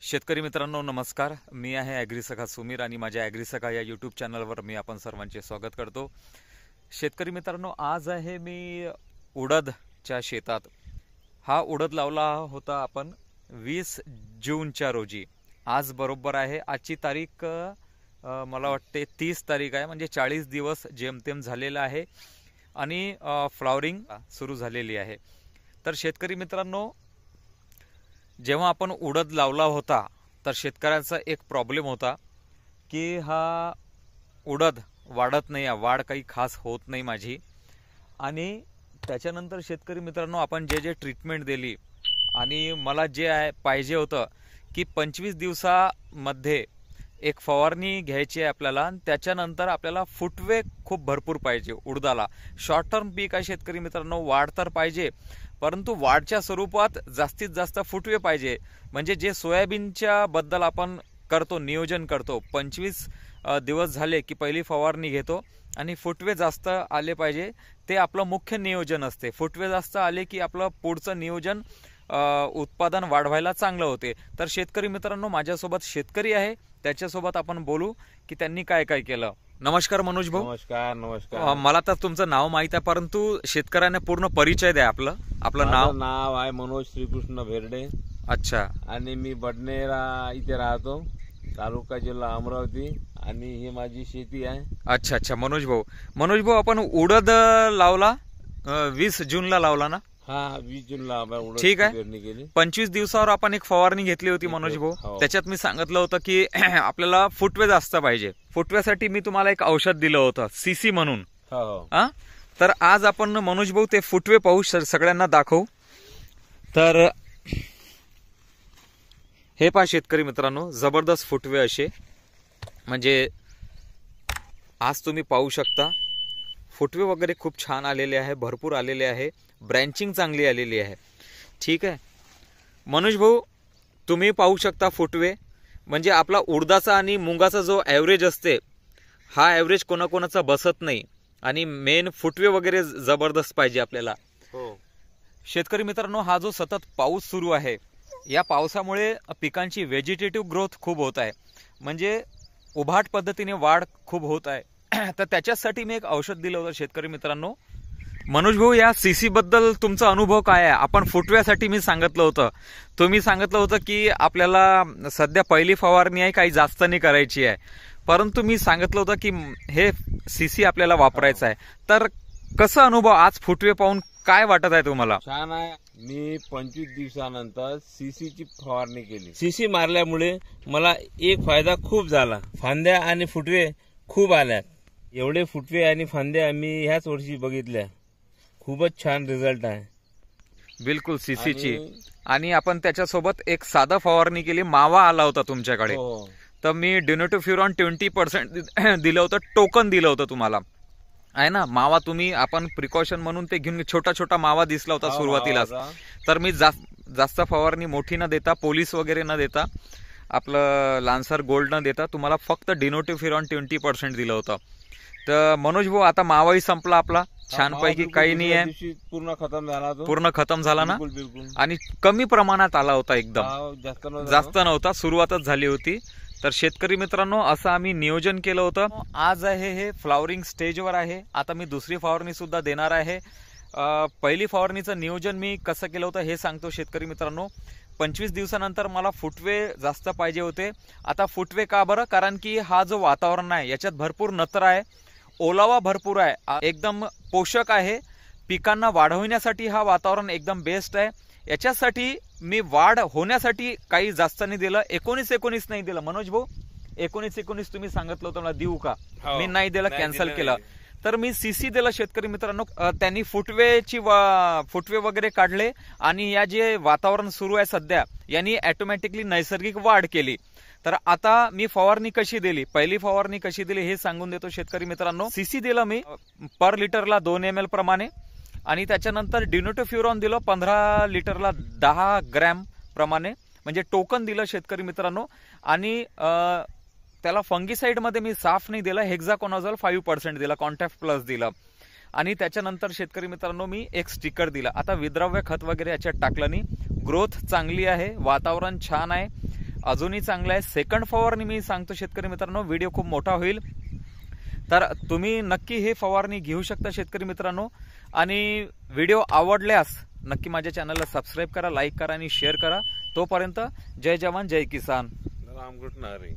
शेतकरी मित्रांनो नमस्कार. मी आहे ॲग्रीसखा सुमीर आणि माझ्या ॲग्रीसखा या यूट्यूब चॅनलवर मी आपण सर्वांचे स्वागत करतो. शेतकरी मित्रांनो, आज आहे मी उडदच्या शेतात. हा उडद लावला होता आपण 20 जूनच्या रोजी. आज बरोबर आहे, आजची तारीख मला वाटते 30 तारीख आहे, म्हणजे 40 दिवस जेमतेम झालेला आहे आणि फ्लॉवरिंग सुरू झालेली आहे. तर शेतकरी मित्रांनो, जेव्हा आपण उडद लावला होता तर शेतकऱ्याचा एक प्रॉब्लेम होता की हा उडद वाढत नाही, वाढ काही खास होत नाही माझी. आणि त्याच्यानंतर शेतकरी मित्रांनो, आपण जे ट्रीटमेंट दिली आणि मला जे पाहिजे होतं की 25 दिवसामध्ये एक फवारणी घ्यायची आहे आपल्याला, आणि त्याच्यानंतर आपल्याला फुटवे खूप भरपूर पाहिजे उडदाला. शॉर्ट टर्म पीक आहे शेतकरी मित्रांनो, वाढ तर पाहिजे परंतु वाढच्या स्वरूपात जास्तीत जास्त फुटवे पाहिजे. म्हणजे जे सोयाबीनच्या बद्दल आपण करतो, नियोजन करतो, 25 दिवस झाले की पहिली फवारणी घेतो आणि फुटवे जास्त आले पाहिजे, ते आपलं मुख्य नियोजन असते. फुटवे जास्त आले की आपलं पुढचं नियोजन उत्पादन वाढवायला चांगलं होते. तर शेतकरी मित्रांनो, माझ्यासोबत शेतकरी आहे, त्याच्यासोबत आपण बोलू की त्यांनी काय काय केलं. नमस्कार मनोज भाऊ. नमस्कार. नमस्कार. मला तर तुमचं नाव माहित आहे, परंतु शेतकऱ्यांना पूर्ण परिचय द्या. आपलं नाव आहे मनोज श्रीकृष्ण भेरडे. अच्छा. आणि मी बडनेरा इथे राहतो, तालुका जिल्हा अमरावती, आणि ही माझी शेती आहे. अच्छा अच्छा. मनोज भाऊ, आपण उडद लावला 20 जूनला लावला ना? हा, 20 जूनला ठीक आहे. पेरणी केली. 25 दिवसावर आपण एक फवारणी घेतली होती मनोज भाऊ. त्याच्यात मी सांगितलं होतं की आपल्याला फुटवे जास्त पाहिजे. फुटव्यासाठी मी तुम्हाला एक औषध दिलं होतं, सीसी म्हणून. तर आज आपण मनोज भाऊ ते फुटवे पाहू, सगळ्यांना दाखवू. तर हे पहा शेतकरी मित्रांनो, जबरदस्त फुटवे असे, म्हणजे आज तुम्ही पाहू शकता फुटवे वगैरे खूप छान आलेले आहे, भरपूर आलेले आहे, ब्रँचिंग चांगली आलेली आहे. ठीक आहे मनोज भाऊ, तुम्ही पाहू शकता फुटवे. म्हणजे आपला उडदाचा आणि मुंगाचा जो ॲव्हरेज असते, हा ॲव्हरेज कोणाकोणाचा बसत नाही. आणि मेन फुटवे वगैरे जबरदस्त पाहिजे आपल्याला. शेतकरी मित्रांनो, हा जो सतत पाऊस सुरू आहे, या पावसामुळे पिकांची व्हेजिटेटिव्ह ग्रोथ खूप होत आहे, म्हणजे उभाट पद्धतीने वाढ खूप होत आहे. तर त्याच्यासाठी मी एक औषध दिलं होतं शेतकरी मित्रांनो. मनोज भाऊ, या सीसी बद्दल तुमचा अनुभव काय आहे? आपण फुटव्यासाठी मी सांगितलं होतं, तुम्ही सांगितलं होतं की आपल्याला सध्या पहिली फवारणी आहे, काही जास्त नाही करायची आहे, परंतु मी सांगितलं होतं की हे सीसी आपल्याला वापरायचं आहे. तर कसं अनुभव आज फुटवे पाहून काय वाटत आहे तुम्हाला? छान आहे. मी 25 दिवसानंतर सीसीची फवारणी केली. सीसी मारल्यामुळे मला एक फायदा खूप झाला, फांद्या आणि फुटवे खूप आल्या. एवढे फुटवे आणि फांद्या मी ह्याच वर्षी बघितल्या. खूपच छान रिझल्ट आहे. बिलकुल सीसीची. आणि आपण त्याच्यासोबत एक साधा फवारणी केली, मावा आला होता तुमच्याकडे. तर मी डिनोटोफ्युरॉन 20% दिलं होतं, टोकन दिलं होतं तुम्हाला, आहे ना? मावा तुम्ही आपण प्रिकॉशन म्हणून ते घेऊन, छोटा छोटा मावा दिसला होता सुरुवातीलाच. तर मी जास्त फवारणी मोठी न देता, पोलीस वगैरे न देता, आपलं लान्सर गोल्ड न देता तुम्हाला फक्त डिनोटोफ्युरॉन 20% दिलं होतं. तर मनोज भाऊ, आता मावाही संपला आपला छानपैकी, काही नाही आहे, पूर्ण खतम झाला ना? आणि कमी प्रमाणात आला होता, एकदम जास्त नव्हता, सुरुवातच झाली होती. तर शेतकरी मित्रांनो, असं आम्ही नियोजन केलं होतं. आज आहे हे फ्लॉवरिंग स्टेजवर आहे. आता मी दुसरी फवारणी सुद्धा देणार आहे. पहिली फवारणीचं नियोजन मी कसं केलं होतं हे सांगतो शेतकरी मित्रांनो. 25 दिवसानंतर मला फुटवे जास्त पाहिजे होते. आता फुटवे का बरं? कारण की हा जो वातावरण आहे याच्यात भरपूर नत्र आहे, ओलावा भरपूर आहे, एकदम पोषक आहे. पिकांना वाढवण्यासाठी हा वातावरण एकदम बेस्ट आहे. याच्यासाठी मी वाढ होण्यासाठी काही जास्त नाही दिलं. 19 नाही दिलं मनोज भाऊ. 19 तुम्ही सांगितलं होतं मला देऊ का, मी नाही दिलं, कॅन्सल केलं. तर मी सीसी दिलं शेतकरी मित्रांनो. त्यांनी फुटवे वगैरे काढले आणि या जे वातावरण सुरू आहे सध्या, यांनी ऑटोमॅटिकली नैसर्गिक वाढ केली. तर आता मी फवारणी कशी दिली, पहिली फवारणी कशी दिली हे सांगून देतो शेतकरी मित्रांनो. सीसी दिलं मी पर लिटरला 2 ml प्रमाणे, आणि त्याच्यानंतर डिनोटोफ्युरॉन दिलं 15 लिटरला 10 ग्रॅम प्रमाणे, म्हणजे टोकन दिलं शेतकरी मित्रांनो. आणि त्याला फंगीसाइड मध्ये मी साफ नाही दिलं, हेक्झाकोनाझोल 5% दिला, कॉन्टॅक्ट प्लस दिलं. आणि त्याच्यानंतर शेतकरी मित्रांनो मी एक स्टिकर दिला. आता विद्रव्य खत वगैरे याच्यात टाकलं नाही, ग्रोथ चांगली आहे, वातावरण छान आहे. अजूनही चांगलं आहे. सेकंड फवारणी मी सांगतो शेतकरी मित्रांनो, व्हिडिओ खूप मोठा होईल, तर तुम्ही नक्की हे फवारणी घेऊ शकता शेतकरी मित्रांनो. आणि व्हिडिओ आवडल्यास नक्की माझ्या चॅनलला सबस्क्राईब करा, लाईक करा आणि शेअर करा. तोपर्यंत जय जवान जय किसान. रामकृष्ण हरी.